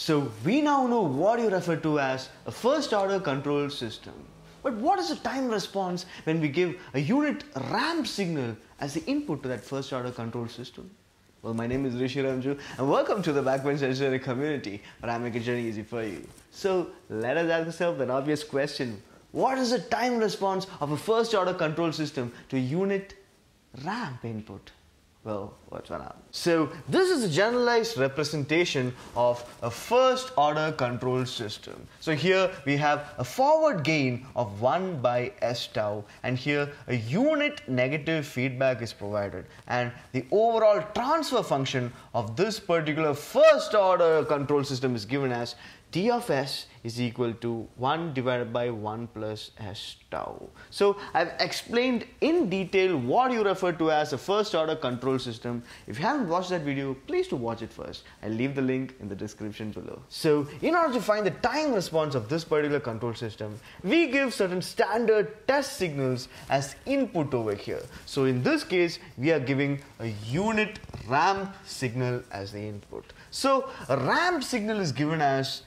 So we now know what you refer to as a first order control system. But what is the time response when we give a unit ramp signal as the input to that first order control system? Well, my name is Rishi Ramju and welcome to the Backbench Engineering community, where I make a journey easy for you. So let us ask ourselves that obvious question: what is the time response of a first order control system to a unit ramp input? Well, what's one up? So this is a generalized representation of a first order control system. So here we have a forward gain of 1 by S tau, and here a unit negative feedback is provided, and the overall transfer function of this particular first order control system is given as T of S is equal to 1 divided by 1 plus S tau. So I've explained in detail what you refer to as a first order control system. If you haven't watched that video, please do watch it first. I'll leave the link in the description below. So in order to find the time response of this particular control system, we give certain standard test signals as input over here. So in this case, we are giving a unit ramp signal as the input. So a ramp signal is given as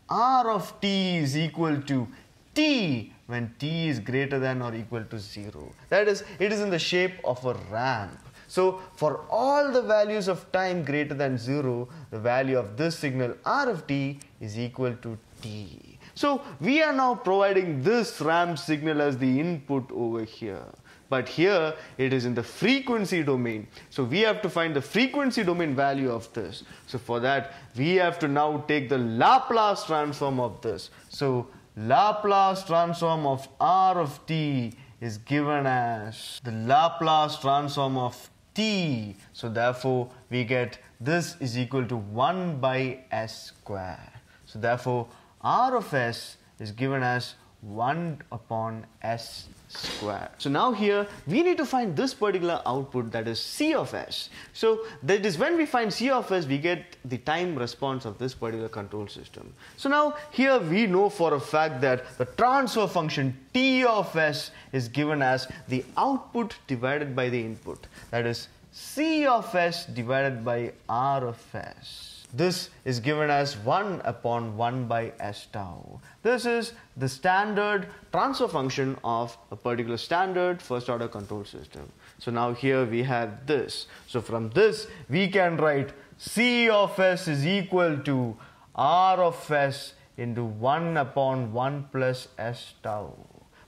R of t is equal to t when t is greater than or equal to 0. That is, it is in the shape of a ramp. So for all the values of time greater than 0, the value of this signal R of t is equal to t. So we are now providing this ramp signal as the input over here. But here it is in the frequency domain. So we have to find the frequency domain value of this. So for that, we have to now take the Laplace transform of this. So Laplace transform of R of t is given as the Laplace transform of t. So therefore, we get this is equal to 1 by S square. So therefore, R of S is given as 1 upon S square. So now here we need to find this particular output, that is C of S. So that is when we find C of S, we get the time response of this particular control system. So now here we know for a fact that the transfer function T of S is given as the output divided by the input, that is C of S divided by R of S. This is given as 1 upon 1 by S tau. This is the standard transfer function of a particular standard first order control system. So now here we have this. So from this we can write C of S is equal to R of S into 1 upon 1 plus S tau.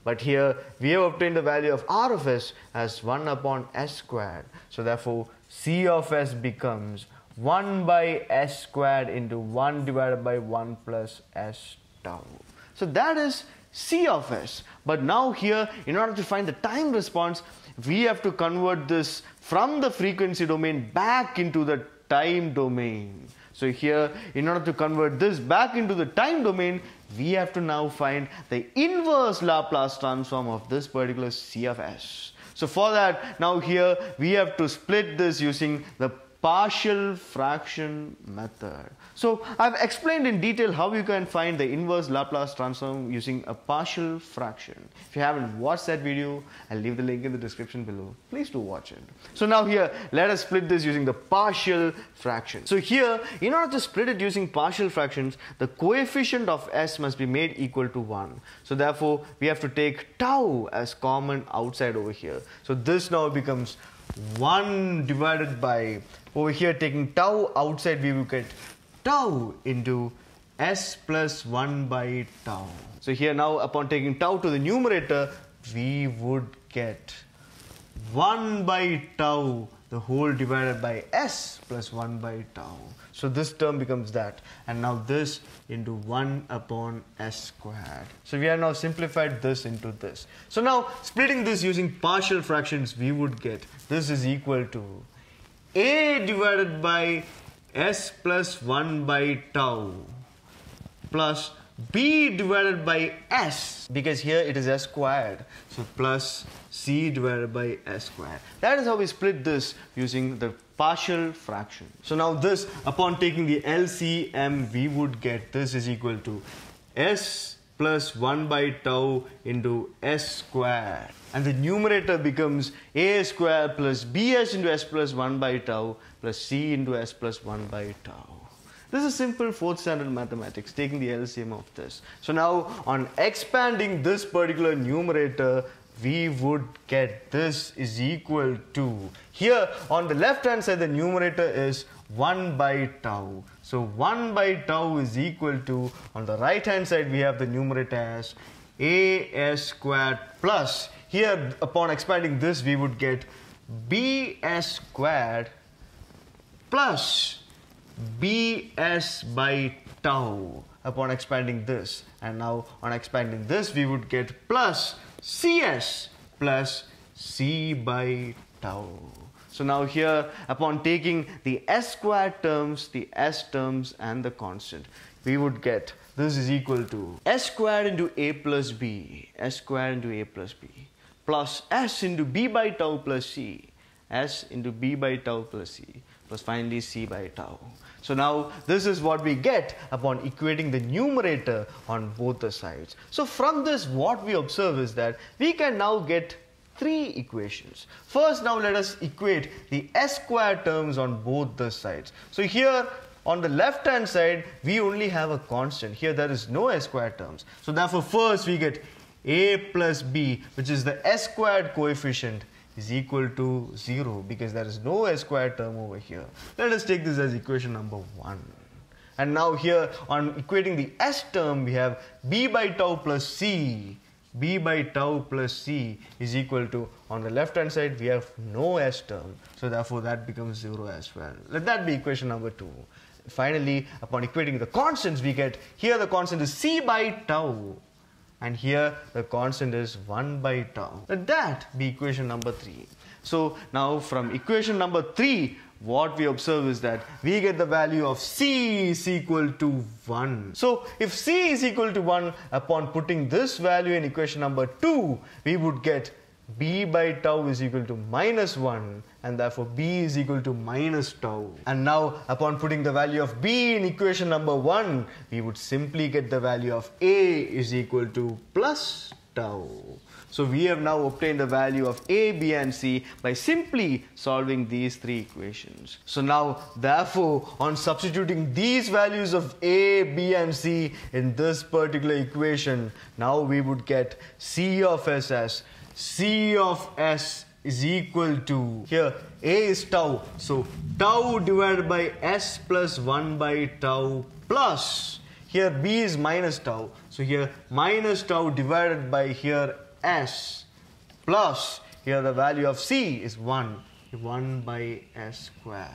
But here we have obtained the value of R of S as 1 upon S squared. So therefore C of S becomes 1 by S squared into 1 divided by 1 plus S tau. So that is C of S. But now here, in order to find the time response, we have to convert this from the frequency domain back into the time domain. So here, in order to convert this back into the time domain, we have to now find the inverse Laplace transform of this particular C of S. So for that, now here we have to split this using the partial fraction method. So I've explained in detail how you can find the inverse Laplace transform using a partial fraction. If you haven't watched that video, I'll leave the link in the description below. Please do watch it. So now here, let us split this using the partial fraction. So here, in order to split it using partial fractions, the coefficient of S must be made equal to 1. So therefore, we have to take tau as common outside over here. So this now becomes 1 divided by, over here taking tau outside, we will get tau into S plus 1 by tau. So here now upon taking tau to the numerator, we would get 1 by tau the whole divided by S plus 1 by tau. So this term becomes that, and now this into 1 upon S squared. So we have now simplified this into this. So now splitting this using partial fractions, we would get this is equal to A divided by S plus 1 by tau plus B divided by S, because here it is S squared, so plus C divided by S squared. That is how we split this using the partial fraction. So now this, upon taking the LCM, we would get this is equal to S plus 1 by tau into S squared, and the numerator becomes A squared plus BS into S plus 1 by tau plus C into S plus 1 by tau. This is simple 4th standard mathematics, taking the LCM of this. So now on expanding this particular numerator, we would get this is equal to, here on the left hand side the numerator is 1 by tau. So 1 by tau is equal to, on the right hand side we have the numerator as as squared plus, here upon expanding this we would get bs squared plus bs by tau upon expanding this, and now on expanding this we would get plus cs plus c by tau. So now here upon taking the s squared terms, the s terms and the constant, we would get this is equal to s squared into a plus b, s squared into a plus b, plus s into b by tau plus c, s into b by tau plus c, plus finally c by tau. So now this is what we get upon equating the numerator on both the sides. So from this what we observe is that we can now get 3 equations. First, now let us equate the s squared terms on both the sides. So here on the left hand side we only have a constant. Here there is no s squared terms. So therefore first we get a plus b, which is the s squared coefficient, is equal to 0 because there is no s squared term over here. Let us take this as equation number 1. And now here on equating the s term we have b by tau plus c. b by tau plus c is equal to, on the left hand side we have no s term, so therefore that becomes 0 as well. Let that be equation number 2. Finally, upon equating the constants we get, here the constant is c by tau and here the constant is 1 by tau. Let that be equation number 3. So now from equation number 3 what we observe is that we get the value of c is equal to 1. So if c is equal to 1, upon putting this value in equation number 2, we would get b by tau is equal to minus 1 and therefore b is equal to minus tau. And now upon putting the value of b in equation number 1, we would simply get the value of a is equal to plus tau. So we have now obtained the value of a, b and c by simply solving these 3 equations. So now therefore on substituting these values of a, b and c in this particular equation, now we would get c of s as c of s is equal to, here a is tau, so tau divided by s plus 1 by tau plus, here b is minus tau, so here minus tau divided by here s plus, here the value of c is 1 by s squared.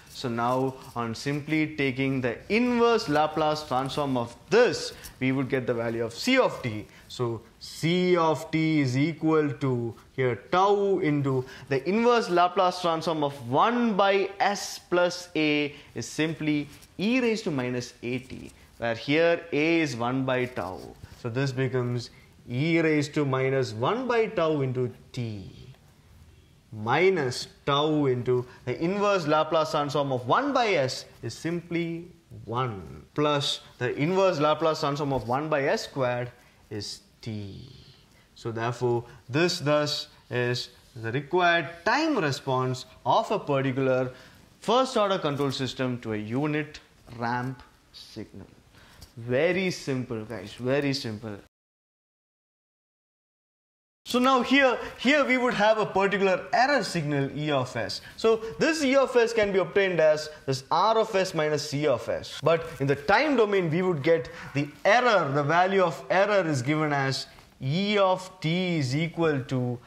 So now on simply taking the inverse Laplace transform of this, we would get the value of c of t. So c of t is equal to, here tau into the inverse Laplace transform of 1 by s plus a is simply e raised to minus at, where here a is 1 by tau. So this becomes e raised to minus 1 by tau into t minus tau into the inverse Laplace transform of 1 by s is simply 1 plus the inverse Laplace transform of 1 by s squared is t. So therefore this thus is the required time response of a particular first order control system to a unit ramp signal. Very simple guys, very simple. So now here we would have a particular error signal E of s. So this E of s can be obtained as this R of s minus C of s. But in the time domain we would get the error, the value of error is given as E of t is equal to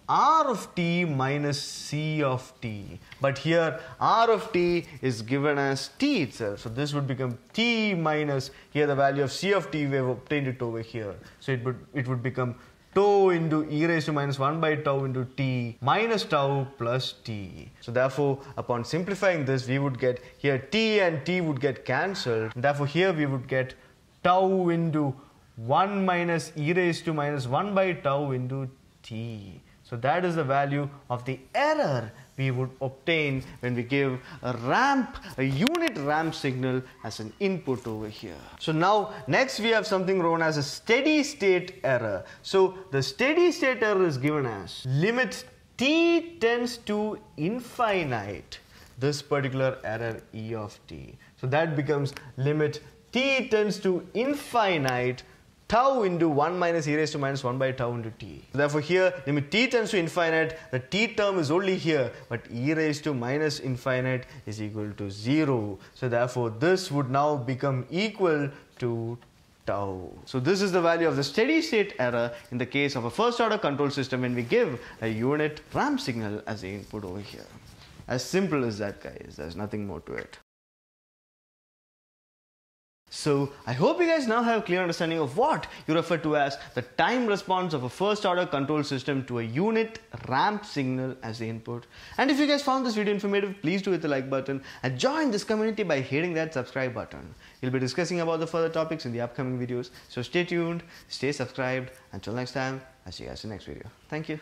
R of t minus C of t. But here R of t is given as t itself. So this would become t minus, here the value of C of t, we have obtained it over here. So it would become tau into e raised to minus 1 by tau into t minus tau plus t. So therefore upon simplifying this we would get, here t and t would get cancelled. Therefore here we would get tau into 1 minus e raised to minus 1 by tau into t. So that is the value of the error we would obtain when we give a unit ramp signal as an input over here. So now next we have something known as a steady state error. So the steady state error is given as limit t tends to infinite, this particular error E of t. So that becomes limit t tends to infinite tau into 1 minus e raised to minus 1 by tau into t. Therefore here limit t tends to infinite, the t term is only here, but e raised to minus infinite is equal to 0. So therefore this would now become equal to tau. So this is the value of the steady state error in the case of a first order control system when we give a unit ramp signal as the input over here. As simple as that, guys. There's nothing more to it. So I hope you guys now have a clear understanding of what you refer to as the time response of a first order control system to a unit ramp signal as the input. And if you guys found this video informative, please do hit the like button and join this community by hitting that subscribe button. We'll be discussing about the further topics in the upcoming videos. So stay tuned, stay subscribed. Until next time, I'll see you guys in the next video. Thank you.